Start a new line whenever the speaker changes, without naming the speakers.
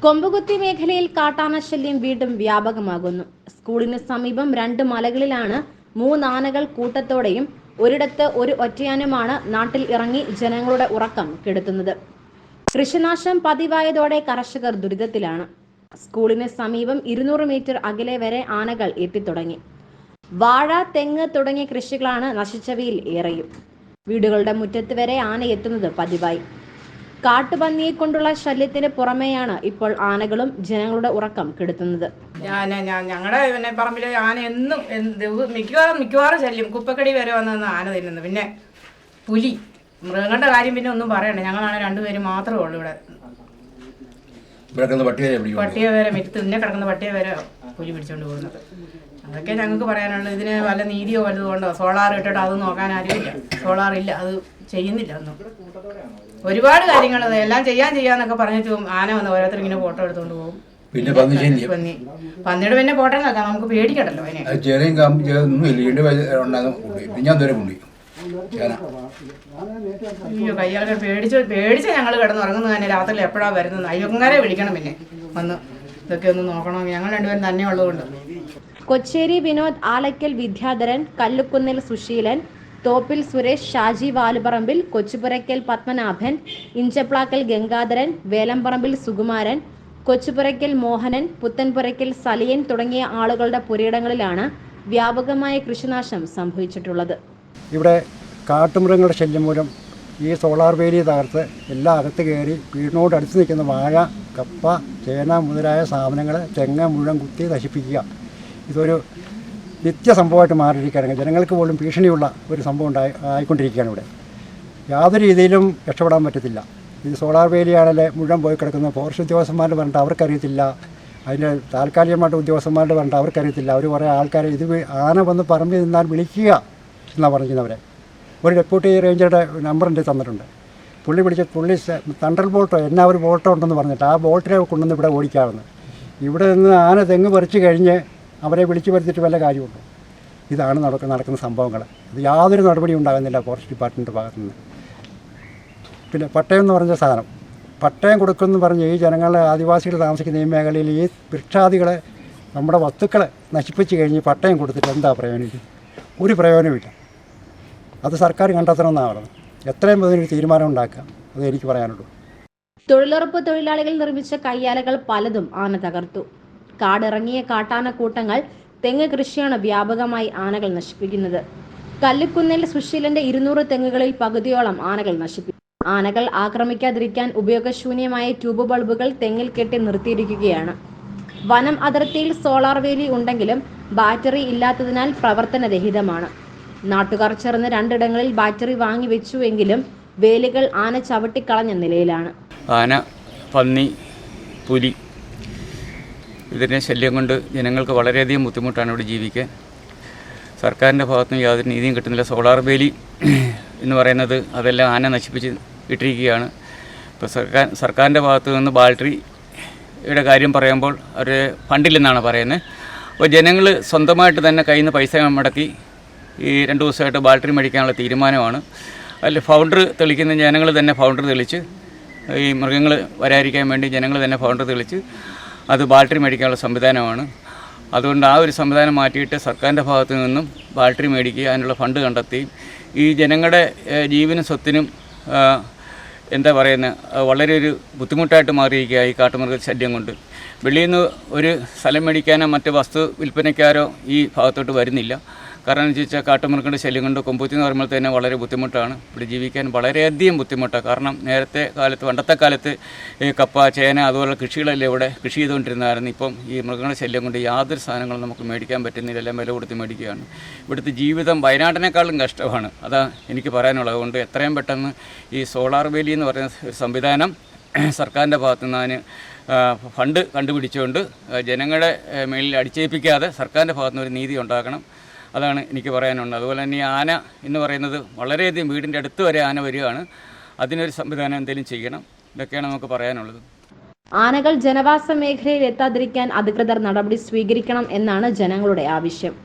കൊമ്പുകുത്തി മേഖലയിൽ കാട്ടാന ശല്യം വീണ്ടും വ്യാപകമാകുന്നു. സ്കൂളിന് സമീപം 2 മലകളിലാണ് 3 ആനകൾ കൂട്ടത്തോടെയും ഒരിടത്ത് ഒരു ഒറ്റയാനുമാണ് നാട്ടിൽ ഇറങ്ങി ജനങ്ങളുടെ ഉറക്കം കെടുത്തുന്നത്. കൃഷിനാശം പതിവായതോടെ കർഷകർ ദുരിതത്തിലാണ്. സ്കൂളിന് സമീപം 200 മീറ്റർ അകലെ വരെ ആനകൾ എത്തിത്തുടങ്ങി. വാഴ, തെങ്ങ് തുടങ്ങിയ കൃഷികളാണ് നശിച്ചവയിൽ ഏറെയും. വീടുകളുടെ മുറ്റത്ത് വരെ ആന എത്തുന്നത് പതിവായി. കാട്ടുപന്നിയെ കൊണ്ടുള്ള ശല്യത്തിന് പുറമെയാണ് ഇപ്പോൾ ആനകളും ജനങ്ങളുടെ ഉറക്കം കെടുത്തുന്നത്.
ഞങ്ങളുടെ പറമ്പിലെ ആന എന്നും മിക്കവാറും ശല്യം. കുപ്പക്കടി വരെ വന്നാണ് ആന തിന്നുന്നത്. പിന്നെ പുലി, മൃഗങ്ങളുടെ കാര്യം പിന്നെ ഒന്നും പറയണ്ട. ഞങ്ങളാണ് 2 പേര് മാത്രമേ ഉള്ളൂ ഇവിടെ. പട്ടിയെ വരെ തിന്നെ കിടക്കുന്ന പട്ടിയെ വരെ പുലി പിടിച്ചോണ്ട് പോകുന്നത്. അതൊക്കെ ഞങ്ങൾക്ക് പറയാനുള്ളത്. ഇതിന് വല്ല നീതിയോ വല്ലതുകൊണ്ടോ സോളാർ ഇട്ടിട്ട് അത് നോക്കാൻ ആരുമില്ല. സോളാറില്ല, അത് ചെയ്യുന്നില്ല ഒന്നും. ഒരുപാട് കാര്യങ്ങൾ എല്ലാം ചെയ്യാന്നൊക്കെ പറഞ്ഞിട്ട് ആന വന്ന് ഓരോരുത്തർ ഇങ്ങനെ ഫോട്ടോ എടുത്തുകൊണ്ട് പോകും.
പിന്നെ
പന്നിയുടെ പിന്നെ ഫോട്ടോ നോക്കാം, നമുക്ക് പേടിക്കണ്ടല്ലോ അതിനെ. അയ്യോ, കയ്യാളെ പേടിച്ച് ഞങ്ങൾ കിടന്നുറങ്ങുന്നത് തന്നെ. രാത്രി എപ്പോഴാണ് വരുന്നത്? അയ്യപ്പങ്കാരെ വിളിക്കണം പിന്നെ വന്ന് ഇതൊക്കെ ഒന്ന് നോക്കണം. ഞങ്ങൾ 2 പേരും തന്നെ ഉള്ളതുകൊണ്ട്.
കൊച്ചേരി വിനോദ്, ആലക്കൽ വിദ്യാധരൻ, കല്ലുക്കുന്നിൽ സുശീലൻ, തോപ്പിൽ സുരേഷ്, ഷാജി വാലുപറമ്പിൽ, കൊച്ചുപുരയ്ക്കൽ പത്മനാഭൻ, ഇഞ്ചപ്ലാക്കൽ ഗംഗാധരൻ, വേലമ്പറമ്പിൽ സുകുമാരൻ, കൊച്ചുപുരയ്ക്കൽ മോഹനൻ, പുത്തൻപുരയ്ക്കൽ സലിയൻ തുടങ്ങിയ ആളുകളുടെ പുരയിടങ്ങളിലാണ് വ്യാപകമായ കൃഷിനാശം സംഭവിച്ചിട്ടുള്ളത്.
ഇവിടെ കാട്ടുമൃഗങ്ങളുടെ ശല്യം മൂലം ഈ സോളാർ വേലി തകർത്ത് എല്ലാം അകത്ത് കയറി വീടിനോട് അടുത്ത് നിൽക്കുന്ന വാഴ, കപ്പ, ചേന മുതലായ സാധനങ്ങൾ, തെങ്ങ് മുഴുവൻ കുത്തി നശിപ്പിക്കുക. ഇതൊരു നിത്യസംഭവമായിട്ട് മാറിയിരിക്കുകയാണ്. ജനങ്ങൾക്ക് പോലും ഭീഷണിയുള്ള ഒരു സംഭവം ആയിക്കൊണ്ടിരിക്കുകയാണ് ഇവിടെ. യാതൊരു രീതിയിലും രക്ഷപ്പെടാൻ പറ്റത്തില്ല. ഇത് സോളാർ വേലിയാണല്ലേ മുഴുവൻ പോയി കിടക്കുന്ന. ഫോറസ്റ്റ് ഉദ്യോഗസ്ഥന്മാരുടെ പറഞ്ഞിട്ട് അവർക്കറിയത്തില്ല. അതിൻ്റെ താൽക്കാലികമായിട്ട് ഉദ്യോഗസ്ഥന്മാരുടെ പറഞ്ഞിട്ട് അവർക്കറിയത്തില്ല. അവർ കുറേ ആൾക്കാരെ ഇത് ആന വന്ന് പറമ്പിൽ നിന്നാൽ വിളിക്കുക എന്നാണ് പറഞ്ഞവരെ. ഒരു ഡെപ്യൂട്ടി റേഞ്ചറുടെ നമ്പർ എൻ്റെ തന്നിട്ടുണ്ട്. പുള്ളി തണ്ടൽ ബോൾട്ടോ എന്നാ ഒരു ബോൾട്ടോ ഉണ്ടെന്ന് പറഞ്ഞിട്ട് ആ ബോൾട്ടിനെ കൊണ്ടുവന്ന് ഇവിടെ ഓടിക്കാമെന്ന്. ഇവിടെ നിന്ന് ആന തെങ്ങ് പറിച്ച് കഴിഞ്ഞ് അവരെ വിളിച്ചു വരുത്തിയിട്ട് വല്ല കാര്യമുണ്ടോ? ഇതാണ് നടക്കുന്ന സംഭവങ്ങൾ. ഇത് യാതൊരു നടപടി ഉണ്ടാകുന്നില്ല ഫോറസ്റ്റ് ഡിപ്പാർട്ട്മെൻറ്റ് ഭാഗത്തു നിന്ന്. പിന്നെ പട്ടയം എന്ന് പറഞ്ഞ സാധനം, പട്ടയം കൊടുക്കുമെന്ന് പറഞ്ഞ് ഈ ജനങ്ങളെ, ആദിവാസികൾ താമസിക്കുന്ന ഈ മേഖലയിൽ ഈ വൃക്ഷാദികളെ, നമ്മുടെ വസ്തുക്കളെ നശിപ്പിച്ച് കഴിഞ്ഞ് പട്ടയം കൊടുത്തിട്ട് എന്താ പ്രയോജനം? ഒരു പ്രയോജനമില്ല. അത് സർക്കാർ കണ്ടെത്തണമെന്നാണ് പറയുന്നത്. എത്രയും വേഗം ഒരു തീരുമാനം ഉണ്ടാക്കാം, അത് എനിക്ക് പറയാനുള്ളൂ.
തൊഴിലുറപ്പ് തൊഴിലാളികൾ നിർമ്മിച്ച കയ്യാലകൾ പലതും ആന തകർത്തു. കാടിറങ്ങിയ കാട്ടാനക്കൂട്ടങ്ങൾ തെങ്ങ് കൃഷിയാണ് വ്യാപകമായി ആനകൾ നശിപ്പിക്കുന്നത്. കല്ലുക്കുന്നിൽ സുശീലന്റെ 200 തെങ്ങുകളിൽ പകുതിയോളം ആനകൾ നശിപ്പിച്ചു. ആനകൾ ആക്രമിക്കാതിരിക്കാൻ ഉപയോഗശൂന്യമായ ട്യൂബ് ബൾബുകൾ തെങ്ങിൽ കെട്ടി നിർത്തിയിരിക്കുകയാണ്. വനം അതിർത്തിയിൽ സോളാർ വേലി ഉണ്ടെങ്കിലും ബാറ്ററി ഇല്ലാത്തതിനാൽ പ്രവർത്തനരഹിതമാണ്. നാട്ടുകാർ ചേർന്ന് 2 ഇടങ്ങളിൽ ബാറ്ററി വാങ്ങി വെച്ചുവെങ്കിലും വേലികൾ ആന ചവിട്ടിക്കളഞ്ഞ നിലയിലാണ്.
ആന, പന്നി, പുലി, ഇതിൻ്റെ ശല്യം കൊണ്ട് ജനങ്ങൾക്ക് വളരെയധികം ബുദ്ധിമുട്ടാണ് ഇവിടെ ജീവിക്കാൻ. സർക്കാരിൻ്റെ ഭാഗത്തുനിന്ന് യാതൊരു നീതിയും കിട്ടുന്നില്ല. സോളാർ വേലി എന്ന് പറയുന്നത് അതെല്ലാം ആന നശിപ്പിച്ച് ഇട്ടിരിക്കുകയാണ്. ഇപ്പോൾ സർക്കാരിൻ്റെ ഭാഗത്തു നിന്ന് ബാറ്ററിയുടെ കാര്യം പറയുമ്പോൾ അവർ ഫണ്ടില്ലെന്നാണ് പറയുന്നത്. അപ്പോൾ ജനങ്ങൾ സ്വന്തമായിട്ട് തന്നെ കയ്യിൽ നിന്ന് പൈസ മുടക്കി ഈ 2 ദിവസമായിട്ട് ബാറ്ററി മേടിക്കാനുള്ള തീരുമാനമാണ്. അതിൽ ഫൗണ്ടർ തെളിക്കുന്ന ജനങ്ങൾ തന്നെ ഫൗണ്ടർ തെളിച്ച്, ഈ മൃഗങ്ങൾ വരാതിരിക്കാൻ വേണ്ടി ജനങ്ങൾ തന്നെ ഫൗണ്ടർ തെളിച്ച് അത് ബാറ്ററി മേടിക്കാനുള്ള സംവിധാനമാണ്. അതുകൊണ്ട് ആ ഒരു സംവിധാനം മാറ്റിയിട്ട് സർക്കാരിൻ്റെ ഭാഗത്തു നിന്നും ബാറ്ററി മേടിക്കുക, അതിനുള്ള ഫണ്ട് കണ്ടെത്തി ഈ ജനങ്ങളുടെ ജീവനും സ്വത്തിനും എന്താ പറയുന്നത്, വളരെ ഒരു ബുദ്ധിമുട്ടായിട്ട് മാറിയിരിക്കുക ഈ കാട്ടുമൃഗ ശല്യം കൊണ്ട്. വെളിയിൽ നിന്ന് ഒരു സ്ഥലം മേടിക്കാനോ മറ്റ് വസ്തു വിൽപ്പനയ്ക്കാരോ ഈ ഭാഗത്തോട്ട് വരുന്നില്ല. കാരണം എന്ന് വെച്ചാൽ കാട്ടുമൃഗങ്ങളുടെ ശല്യം കൊണ്ട് കൊമ്പുകുത്തി എന്ന് പറയുമ്പോൾ തന്നെ വളരെ ബുദ്ധിമുട്ടാണ്. ഇവിടെ ജീവിക്കാൻ വളരെയധികം ബുദ്ധിമുട്ടാണ്. കാരണം പണ്ടത്തെ കാലത്ത് ഈ കപ്പ, ചേന അതുപോലെ കൃഷികളല്ലേ ഇവിടെ കൃഷി ചെയ്തുകൊണ്ടിരുന്നതായിരുന്നു. ഇപ്പം ഈ മൃഗങ്ങളുടെ ശല്യം കൊണ്ട് യാതൊരു സാധനങ്ങളും നമുക്ക് മേടിക്കാൻ പറ്റുന്നില്ല. എല്ലാം വില കൊടുത്ത് മേടിക്കുകയാണ്. ഇവിടുത്തെ ജീവിതം വയനാട്ടിനേക്കാളും കഷ്ടമാണ്. അതാ എനിക്ക് പറയാനുള്ളത്. അതുകൊണ്ട് എത്രയും പെട്ടെന്ന് ഈ സോളാർ വേലി എന്ന് പറയുന്ന സംവിധാനം സർക്കാരിൻ്റെ ഭാഗത്തു നിന്ന് അതിന് ഫണ്ട് കണ്ടുപിടിച്ചുകൊണ്ട് ജനങ്ങളുടെ മേലിൽ അടിച്ചേൽപ്പിക്കാതെ സർക്കാരിൻ്റെ ഭാഗത്തുനിന്ന് ഒരു നീതി ഉണ്ടാക്കണം. അതാണ് എനിക്ക് പറയാനുള്ളത്. അതുപോലെ തന്നെ ഈ ആന എന്ന് പറയുന്നത് വളരെയധികം വീടിൻ്റെ അടുത്ത് വരെ ആന വരികയാണ്. അതിനൊരു സംവിധാനം എന്തെങ്കിലും ചെയ്യണം. ഇതൊക്കെയാണ് നമുക്ക് പറയാനുള്ളത്.
ആനകൾ ജനവാസ മേഖലയിൽ എത്താതിരിക്കാൻ അധികൃതർ നടപടി സ്വീകരിക്കണം എന്നാണ് ജനങ്ങളുടെ ആവശ്യം.